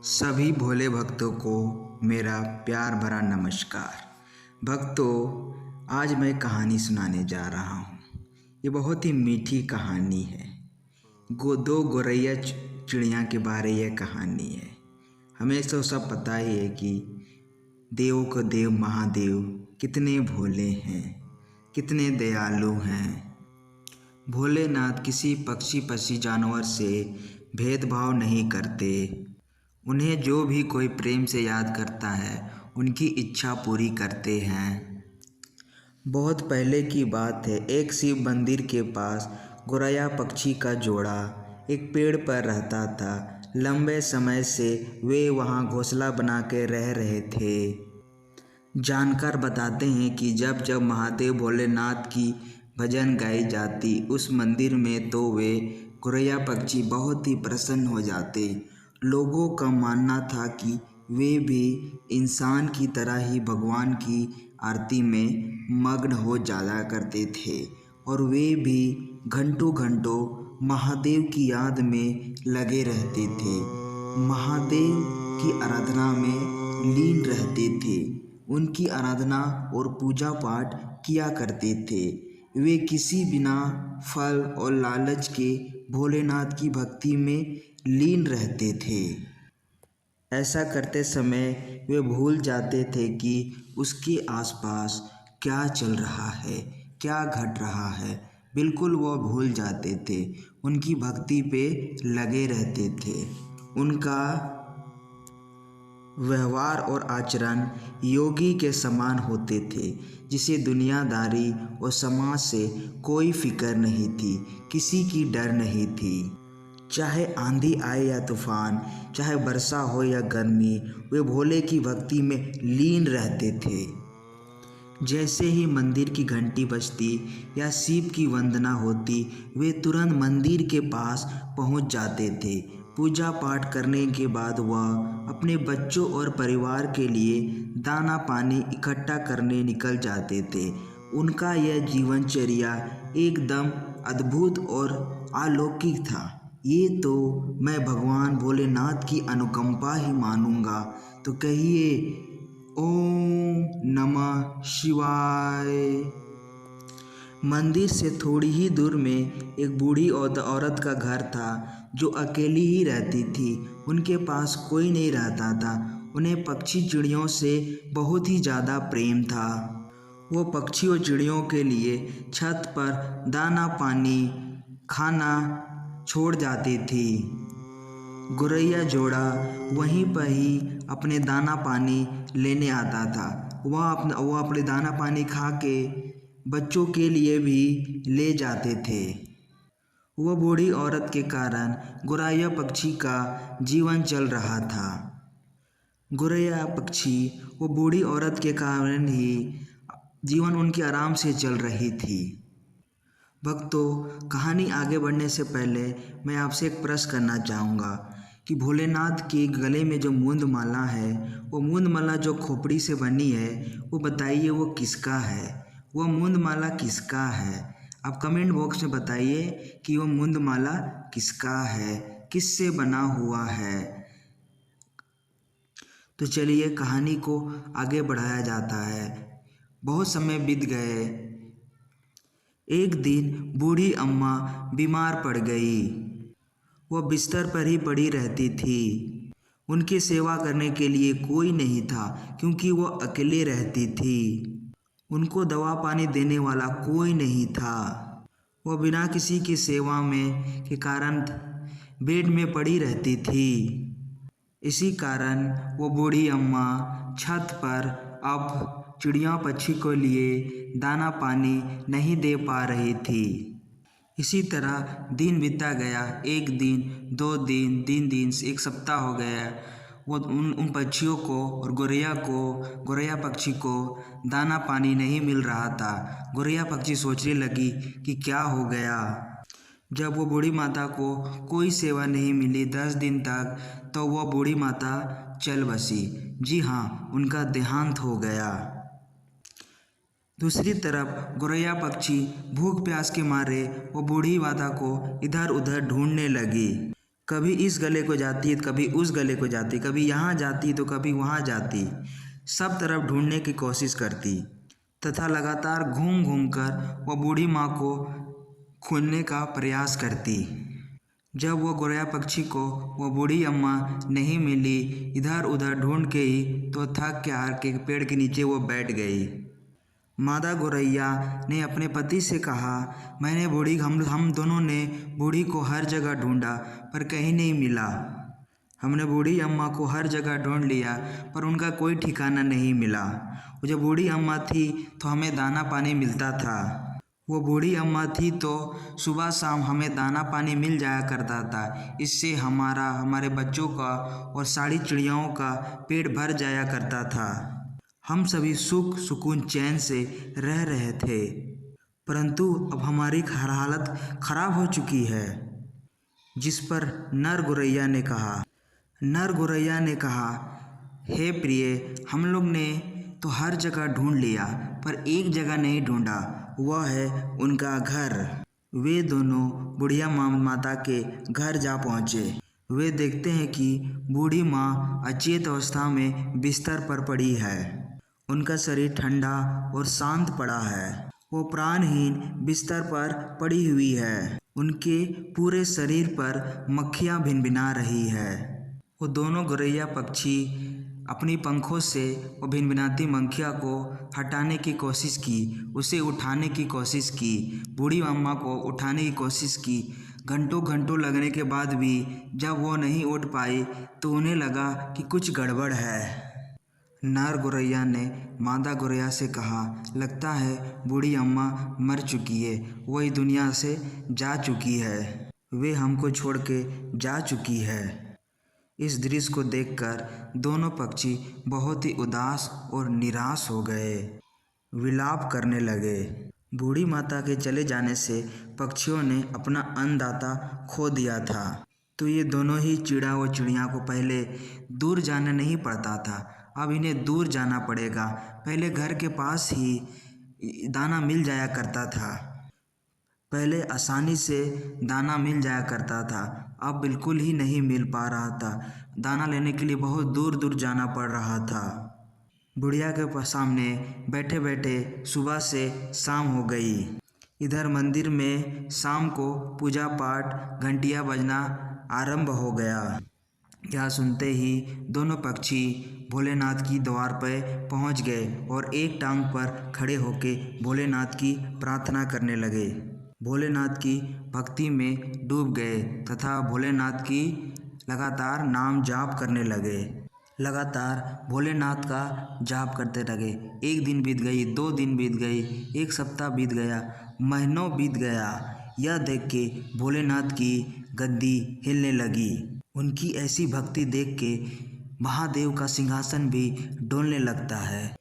सभी भोले भक्तों को मेरा प्यार भरा नमस्कार। भक्तों, आज मैं कहानी सुनाने जा रहा हूँ। ये बहुत ही मीठी कहानी है। दो गौरैया चिड़िया के बारे यह कहानी है। हमें तो सब पता ही है कि देवों को देव महादेव कितने भोले हैं, कितने दयालु हैं। भोलेनाथ किसी पक्षी पक्षी जानवर से भेदभाव नहीं करते। उन्हें जो भी कोई प्रेम से याद करता है उनकी इच्छा पूरी करते हैं। बहुत पहले की बात है। एक शिव मंदिर के पास गौरैया पक्षी का जोड़ा एक पेड़ पर रहता था। लंबे समय से वे वहाँ घोंसला बना के रह रहे थे। जानकार बताते हैं कि जब जब महादेव भोलेनाथ की भजन गाई जाती उस मंदिर में तो वे गौरैया पक्षी बहुत ही प्रसन्न हो जाते। लोगों का मानना था कि वे भी इंसान की तरह ही भगवान की आरती में मग्न हो जाया करते थे और वे भी घंटों घंटों महादेव की याद में लगे रहते थे। महादेव की आराधना में लीन रहते थे। उनकी आराधना और पूजा पाठ किया करते थे। वे किसी बिना फल और लालच के भोलेनाथ की भक्ति में लीन रहते थे। ऐसा करते समय वे भूल जाते थे कि उसके आसपास क्या चल रहा है, क्या घट रहा है। बिल्कुल वो भूल जाते थे। उनकी भक्ति पे लगे रहते थे। उनका व्यवहार और आचरण योगी के समान होते थे, जिसे दुनियादारी और समाज से कोई फिक्र नहीं थी, किसी की डर नहीं थी। चाहे आंधी आए या तूफान, चाहे वर्षा हो या गर्मी, वे भोले की भक्ति में लीन रहते थे। जैसे ही मंदिर की घंटी बजती या शिव की वंदना होती, वे तुरंत मंदिर के पास पहुंच जाते थे। पूजा पाठ करने के बाद वह अपने बच्चों और परिवार के लिए दाना पानी इकट्ठा करने निकल जाते थे। उनका यह जीवनचर्या एकदम अद्भुत और अलौकिक था। ये तो मैं भगवान भोलेनाथ की अनुकंपा ही मानूंगा। तो कहिए ओम नमः शिवाय। मंदिर से थोड़ी ही दूर में एक बूढ़ी औरत का घर था जो अकेली ही रहती थी। उनके पास कोई नहीं रहता था। उन्हें पक्षी चिड़ियों से बहुत ही ज़्यादा प्रेम था। वो पक्षी और चिड़ियों के लिए छत पर दाना पानी खाना छोड़ जाती थी। गौरैया जोड़ा वहीं पर ही अपने दाना पानी लेने आता था। वह अपने दाना पानी खा के बच्चों के लिए भी ले जाते थे। वह बूढ़ी औरत के कारण गौरैया पक्षी का जीवन चल रहा था। गौरैया पक्षी वो बूढ़ी औरत के कारण ही जीवन उनकी आराम से चल रही थी। भक्तों, कहानी आगे बढ़ने से पहले मैं आपसे एक प्रश्न करना चाहूँगा कि भोलेनाथ के गले में जो मूंद माला है, वो मूंद माला जो खोपड़ी से बनी है, वो बताइए वो किसका है? वो मूंद माला किसका है? आप कमेंट बॉक्स में बताइए कि वो मूंद माला किसका है, किससे बना हुआ है। तो चलिए कहानी को आगे बढ़ाया जाता है। बहुत समय बीत गए। एक दिन बूढ़ी अम्मा बीमार पड़ गई। वह बिस्तर पर ही पड़ी रहती थी। उनकी सेवा करने के लिए कोई नहीं था क्योंकि वह अकेले रहती थी। उनको दवा पानी देने वाला कोई नहीं था। वह बिना किसी की सेवा में के कारण बेड में पड़ी रहती थी। इसी कारण वो बूढ़ी अम्मा छत पर अब चिड़िया पक्षी को लिए दाना पानी नहीं दे पा रही थी। इसी तरह दिन बीता गया। एक दिन, 2 दिन, 3 दिन, एक सप्ताह हो गया। वो उन पक्षियों को और गौरैया पक्षी को दाना पानी नहीं मिल रहा था। गौरैया पक्षी सोचने लगी कि क्या हो गया। जब वो बूढ़ी माता को कोई सेवा नहीं मिली 10 दिन तक, तो वह बूढ़ी माता चल बसी। जी हाँ, उनका देहांत हो गया। दूसरी तरफ गौरैया पक्षी भूख प्यास के मारे वो बूढ़ी माता को इधर उधर ढूंढने लगी। कभी इस गले को जाती कभी उस गले को जाती, कभी यहाँ जाती तो कभी वहाँ जाती, सब तरफ ढूंढने की कोशिश करती तथा लगातार घूम घूम कर वह बूढ़ी माँ को खोजने का प्रयास करती। जब वो गोरैया पक्षी को वो बूढ़ी अम्मा नहीं मिली, इधर उधर ढूंढ के ही तो थक के हार के पेड़ के नीचे वो बैठ गई। मादा गोरैया ने अपने पति से कहा, मैंने हम दोनों ने बूढ़ी को हर जगह ढूंढा पर कहीं नहीं मिला। हमने बूढ़ी अम्मा को हर जगह ढूंढ लिया पर उनका कोई ठिकाना नहीं मिला। वो जब बूढ़ी अम्मा थी तो हमें दाना पानी मिलता था। वो बूढ़ी अम्मा थी तो सुबह शाम हमें दाना पानी मिल जाया करता था। इससे हमारे बच्चों का और सारी चिड़ियाओं का पेट भर जाया करता था। हम सभी सुख सुकून चैन से रह रहे थे। परंतु अब हमारी हालत खराब हो चुकी है। जिस पर नर गोरैया ने कहा, हे प्रिय, हम लोग ने तो हर जगह ढूंढ लिया पर एक जगह नहीं ढूंढा, वह है उनका घर। वे दोनों बुढ़िया माता के घर जा पहुँचे। वे देखते हैं कि बूढ़ी माँ अचेत अवस्था में बिस्तर पर पड़ी है। उनका शरीर ठंडा और शांत पड़ा है। वो प्राणहीन बिस्तर पर पड़ी हुई है। उनके पूरे शरीर पर मक्खियाँ भिनभिना रही है। वो दोनों गोरैया पक्षी अपनी पंखों से वो भिनभिनाती मक्खियों को हटाने की कोशिश की, उसे उठाने की कोशिश की, बूढ़ी अम्मा को उठाने की कोशिश की। घंटों घंटों लगने के बाद भी जब वो नहीं उठ पाई तो उन्हें लगा कि कुछ गड़बड़ है। नर गोरैया ने मादा गोरैया से कहा, लगता है बूढ़ी अम्मा मर चुकी है, वही दुनिया से जा चुकी है, वे हमको छोड़ के जा चुकी है। इस दृश्य को देखकर दोनों पक्षी बहुत ही उदास और निराश हो गए, विलाप करने लगे। बूढ़ी माता के चले जाने से पक्षियों ने अपना अन्नदाता खो दिया था। तो ये दोनों ही चिड़ा और चिड़िया को पहले दूर जाना नहीं पड़ता था, अब इन्हें दूर जाना पड़ेगा। पहले घर के पास ही दाना मिल जाया करता था, पहले आसानी से दाना मिल जाया करता था, अब बिल्कुल ही नहीं मिल पा रहा था। दाना लेने के लिए बहुत दूर दूर जाना पड़ रहा था। बुढ़िया के सामने बैठे बैठे सुबह से शाम हो गई। इधर मंदिर में शाम को पूजा पाठ घंटियाँ बजना आरंभ हो गया। यह सुनते ही दोनों पक्षी भोलेनाथ की द्वार पर पहुंच गए और एक टांग पर खड़े होके भोलेनाथ की प्रार्थना करने लगे। भोलेनाथ की भक्ति में डूब गए तथा भोलेनाथ की लगातार नाम जाप करने लगे। लगातार भोलेनाथ का जाप करते लगे। एक दिन बीत गई, 2 दिन बीत गई, 1 सप्ताह बीत गया, महीनों बीत गया। यह देख के भोलेनाथ की गद्दी हिलने लगी। उनकी ऐसी भक्ति देख के महादेव का सिंहासन भी डोलने लगता है।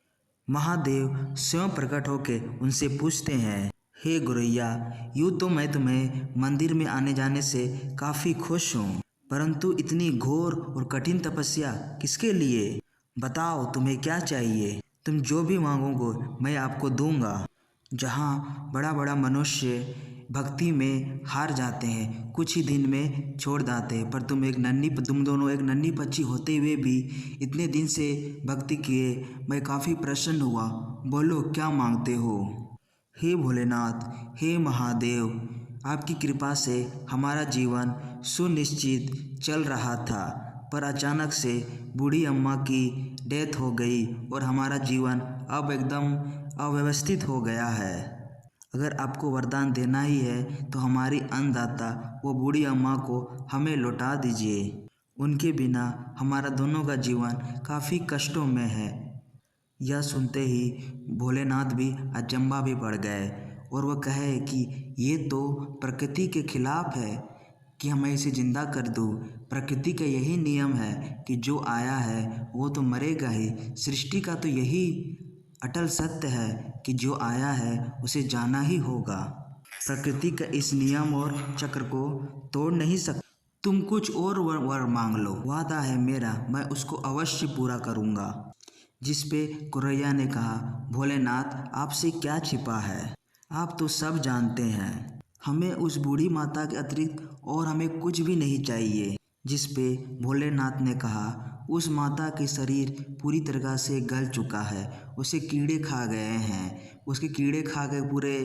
महादेव स्वयं प्रकट होके उनसे पूछते हैं, हे गोरैया, यूँ तो मैं तुम्हें मंदिर में आने जाने से काफ़ी खुश हूँ, परंतु इतनी घोर और कठिन तपस्या किसके लिए? बताओ तुम्हें क्या चाहिए? तुम जो भी मांगोगे मैं आपको दूंगा। जहाँ बड़ा बड़ा मनुष्य भक्ति में हार जाते हैं, कुछ ही दिन में छोड़ जाते हैं, पर तुम दोनों एक नन्ही पक्षी होते हुए भी इतने दिन से भक्ति किए, मैं काफ़ी प्रसन्न हुआ। बोलो क्या मांगते हो? हे भोलेनाथ, हे महादेव, आपकी कृपा से हमारा जीवन सुनिश्चित चल रहा था, पर अचानक से बूढ़ी अम्मा की डेथ हो गई और हमारा जीवन अब एकदम अव्यवस्थित हो गया है। अगर आपको वरदान देना ही है तो हमारी अन्नदाता वो बूढ़ी अम्मा को हमें लौटा दीजिए। उनके बिना हमारा दोनों का जीवन काफ़ी कष्टों में है। यह सुनते ही भोलेनाथ भी अचंभा भी पड़ गए और वह कहे कि ये तो प्रकृति के खिलाफ है कि मैं इसे जिंदा कर दूँ। प्रकृति का यही नियम है कि जो आया है वो तो मरेगा ही। सृष्टि का तो यही अटल सत्य है कि जो आया है उसे जाना ही होगा। प्रकृति का इस नियम और चक्र को तोड़ नहीं सकते। तुम कुछ और वर मांग लो, वादा है मेरा, मैं उसको अवश्य पूरा करूँगा। जिस पे गोरैया ने कहा, भोलेनाथ आपसे क्या छिपा है, आप तो सब जानते हैं। हमें उस बूढ़ी माता के अतिरिक्त और हमें कुछ भी नहीं चाहिए। जिस पे भोलेनाथ ने कहा, उस माता के शरीर पूरी तरह से गल चुका है, उसे कीड़े खा गए हैं, उसके कीड़े खा के पूरे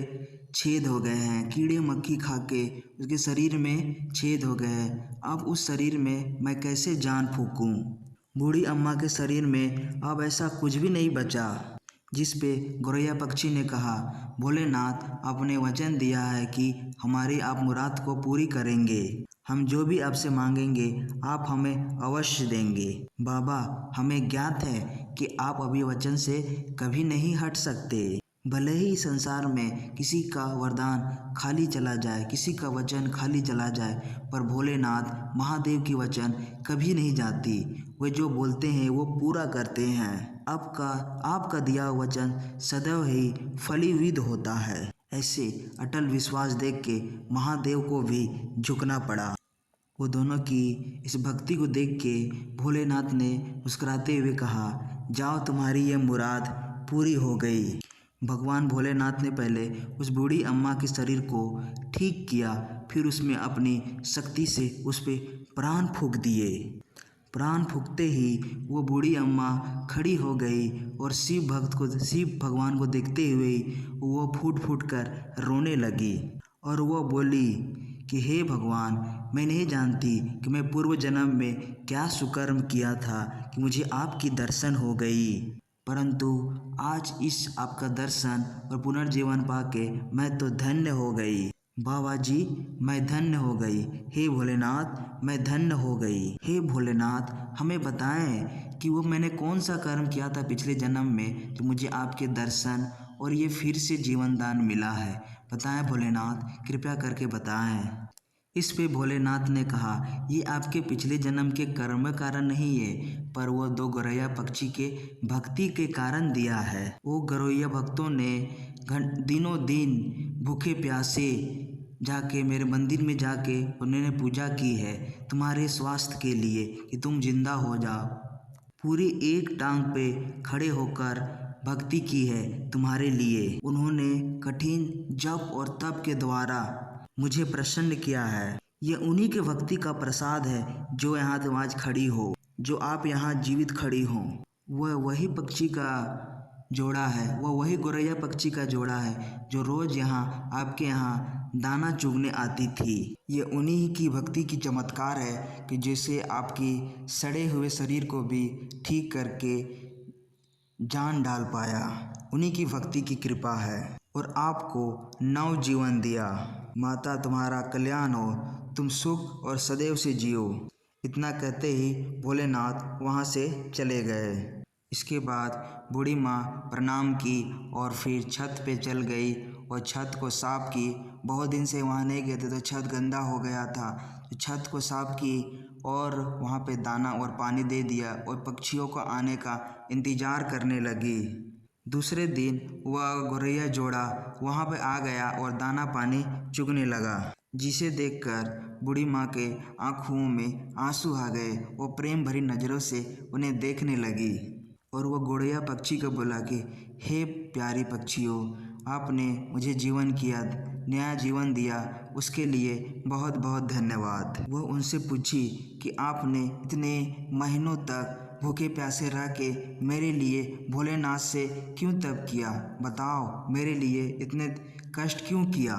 छेद हो गए हैं, कीड़े मक्खी खा के उसके शरीर में छेद हो गए हैं। अब उस शरीर में मैं कैसे जान फूंकूं? बूढ़ी अम्मा के शरीर में अब ऐसा कुछ भी नहीं बचा। जिस पे गौरैया पक्षी ने कहा, भोलेनाथ आपने वचन दिया है कि हमारी आप मुराद को पूरी करेंगे, हम जो भी आपसे मांगेंगे आप हमें अवश्य देंगे। बाबा, हमें ज्ञात है कि आप अभी वचन से कभी नहीं हट सकते। भले ही संसार में किसी का वरदान खाली चला जाए, किसी का वचन खाली चला जाए, पर भोलेनाथ महादेव की वचन कभी नहीं जाती। वे जो बोलते हैं वो पूरा करते हैं। आपका दिया वचन सदैव ही फलीभूत होता है। ऐसे अटल विश्वास देख के महादेव को भी झुकना पड़ा। वो दोनों की इस भक्ति को देख के भोलेनाथ ने मुस्कुराते हुए कहा, जाओ तुम्हारी ये मुराद पूरी हो गई। भगवान भोलेनाथ ने पहले उस बूढ़ी अम्मा के शरीर को ठीक किया, फिर उसमें अपनी शक्ति से उस पे प्राण फूंक दिए। प्राण फूंकते ही वो बूढ़ी अम्मा खड़ी हो गई और शिव भगवान को देखते हुए वो फूट फूट कर रोने लगी और वो बोली कि हे भगवान, मैं नहीं जानती कि मैं पूर्व जन्म में क्या सुकर्म किया था कि मुझे आपकी दर्शन हो गई, परंतु आज इस आपका दर्शन और पुनर्जीवन पाके मैं तो धन्य हो गई। बाबा जी, मैं धन्य हो गई। हे भोलेनाथ, मैं धन्य हो गई। हे भोलेनाथ, हमें बताएं कि वो मैंने कौन सा कर्म किया था पिछले जन्म में जो मुझे आपके दर्शन और ये फिर से जीवन दान मिला है। बताएं भोलेनाथ, कृपया करके बताएं। इस पे भोलेनाथ ने कहा, ये आपके पिछले जन्म के कर्म कारण नहीं है, पर वो दो गौरैया पक्षी के भक्ति के कारण दिया है। वो गौरैया भक्तों ने दिनों दिन भूखे प्यासे जाके मेरे मंदिर में जाके उन्होंने पूजा की है तुम्हारे स्वास्थ्य के लिए कि तुम जिंदा हो जाओ। पूरी एक टांग पे खड़े होकर भक्ति की है तुम्हारे लिए। उन्होंने कठिन जप और तप के द्वारा मुझे प्रसन्न किया है। ये उन्हीं के भक्ति का प्रसाद है जो यहाँ तुम आज खड़ी हो, जो आप यहाँ जीवित खड़ी हो। वह वही पक्षी का जोड़ा है, वह वही गौरैया पक्षी का जोड़ा है जो रोज यहाँ आपके यहाँ दाना चुगने आती थी। ये उन्हीं की भक्ति की चमत्कार है कि जैसे आपकी सड़े हुए शरीर को भी ठीक करके जान डाल पाया। उन्हीं की भक्ति की कृपा है और आपको नव जीवन दिया। माता तुम्हारा कल्याण हो, तुम सुख और सदैव से जियो। इतना कहते ही भोलेनाथ वहाँ से चले गए। इसके बाद बूढ़ी माँ प्रणाम की और फिर छत पे चल गई और छत को साफ की। बहुत दिन से वहाँ नहीं गए थे तो छत गंदा हो गया था, तो छत को साफ की और वहाँ पे दाना और पानी दे दिया और पक्षियों को आने का इंतज़ार करने लगी। दूसरे दिन वह गौरैया जोड़ा वहाँ पे आ गया और दाना पानी चुगने लगा, जिसे देखकर बूढ़ी माँ के आँखों में आंसू आ गए। वो प्रेम भरी नज़रों से उन्हें देखने लगी और वह गौरैया पक्षी को बोला कि हे प्यारी पक्षियों, आपने मुझे जीवन किया, नया जीवन दिया, उसके लिए बहुत बहुत धन्यवाद। वह उनसे पूछी कि आपने इतने महीनों तक भूखे प्यासे रह के मेरे लिए भोलेनाथ से क्यों तप किया? बताओ, मेरे लिए इतने कष्ट क्यों किया?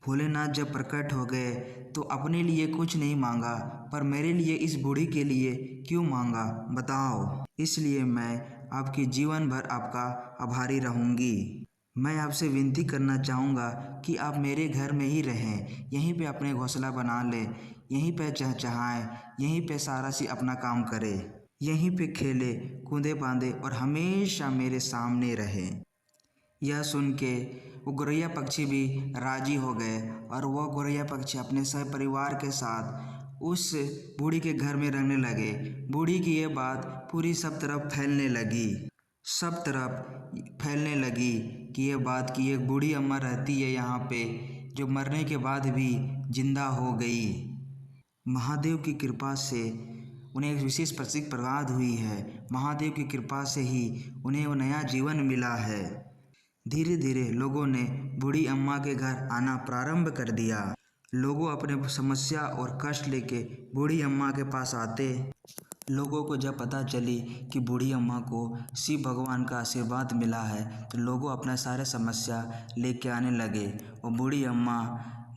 भोलेनाथ जब प्रकट हो गए तो अपने लिए कुछ नहीं मांगा, पर मेरे लिए, इस बूढ़ी के लिए क्यों मांगा बताओ? इसलिए मैं आपके जीवन भर आपका आभारी रहूँगी। मैं आपसे विनती करना चाहूँगा कि आप मेरे घर में ही रहें, यहीं पे अपने घोंसला बना लें, यहीं पे चहचहाएं, यहीं पे सारा सी अपना काम करें, यहीं पे खेले कूदे बांधे और हमेशा मेरे सामने रहें। यह सुन के वो गौरैया पक्षी भी राजी हो गए और वह गौरैया पक्षी अपने सहपरिवार के साथ उस बूढ़ी के घर में रहने लगे। बूढ़ी की ये बात पूरी सब तरफ फैलने लगी, सब तरफ फैलने लगी कि ये बात कि एक बूढ़ी अम्मा रहती है यहाँ पे जो मरने के बाद भी जिंदा हो गई। महादेव की कृपा से उन्हें एक विशेष प्रतीक प्रदान हुई है। महादेव की कृपा से ही उन्हें वो नया जीवन मिला है। धीरे धीरे लोगों ने बूढ़ी अम्मा के घर आना प्रारंभ कर दिया। लोगों अपने समस्या और कष्ट लेके बूढ़ी अम्मा के पास आते। लोगों को जब पता चली कि बूढ़ी अम्मा को शिव भगवान का आशीर्वाद मिला है तो लोगों अपना सारे समस्या लेके आने लगे और बूढ़ी अम्मा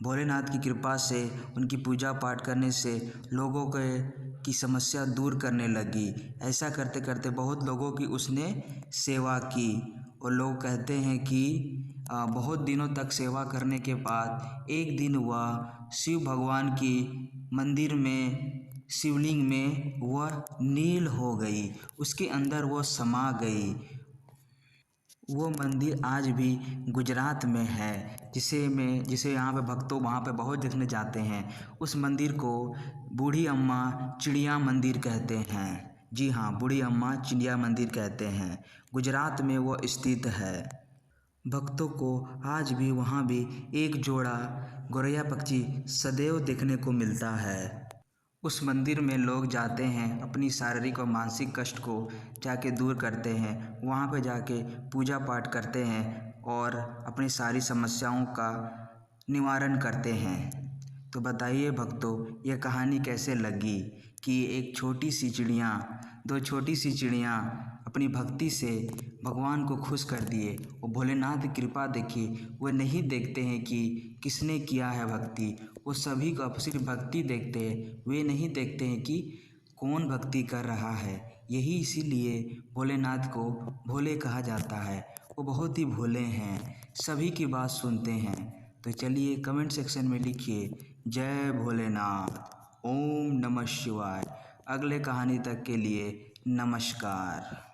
भोलेनाथ की कृपा से, उनकी पूजा पाठ करने से लोगों की समस्या दूर करने लगी। ऐसा करते करते बहुत लोगों की उसने सेवा की और लोग कहते हैं कि बहुत दिनों तक सेवा करने के बाद एक दिन वह शिव भगवान की मंदिर में, शिवलिंग में वह नील हो गई, उसके अंदर वो समा गई। वो मंदिर आज भी गुजरात में है, जिसे यहाँ पे भक्तों वहाँ पे बहुत देखने जाते हैं। उस मंदिर को बूढ़ी अम्मा चिड़िया मंदिर कहते हैं। जी हाँ, बूढ़ी अम्मा चिड़िया मंदिर कहते हैं। गुजरात में वो स्थित है। भक्तों को आज भी वहाँ भी एक जोड़ा गौरैया पक्षी सदैव देखने को मिलता है। उस मंदिर में लोग जाते हैं, अपनी शारीरिक और मानसिक कष्ट को जाके दूर करते हैं। वहाँ पे जाके पूजा पाठ करते हैं और अपनी सारी समस्याओं का निवारण करते हैं। तो बताइए भक्तों, यह कहानी कैसे लगी कि एक छोटी सी चिड़िया, दो छोटी सी चिड़िया अपनी भक्ति से भगवान को खुश कर दिए और भोलेनाथ की कृपा देखिए। वो नहीं देखते हैं कि किसने किया है भक्ति, वो सभी को सिर्फ भक्ति देखते हैं। वे नहीं देखते हैं कि कौन भक्ति कर रहा है। यही इसीलिए भोलेनाथ को भोले कहा जाता है। वो बहुत ही भोले हैं, सभी की बात सुनते हैं। तो चलिए कमेंट सेक्शन में लिखिए जय भोलेनाथ, ओम नमः शिवाय। अगले कहानी तक के लिए नमस्कार।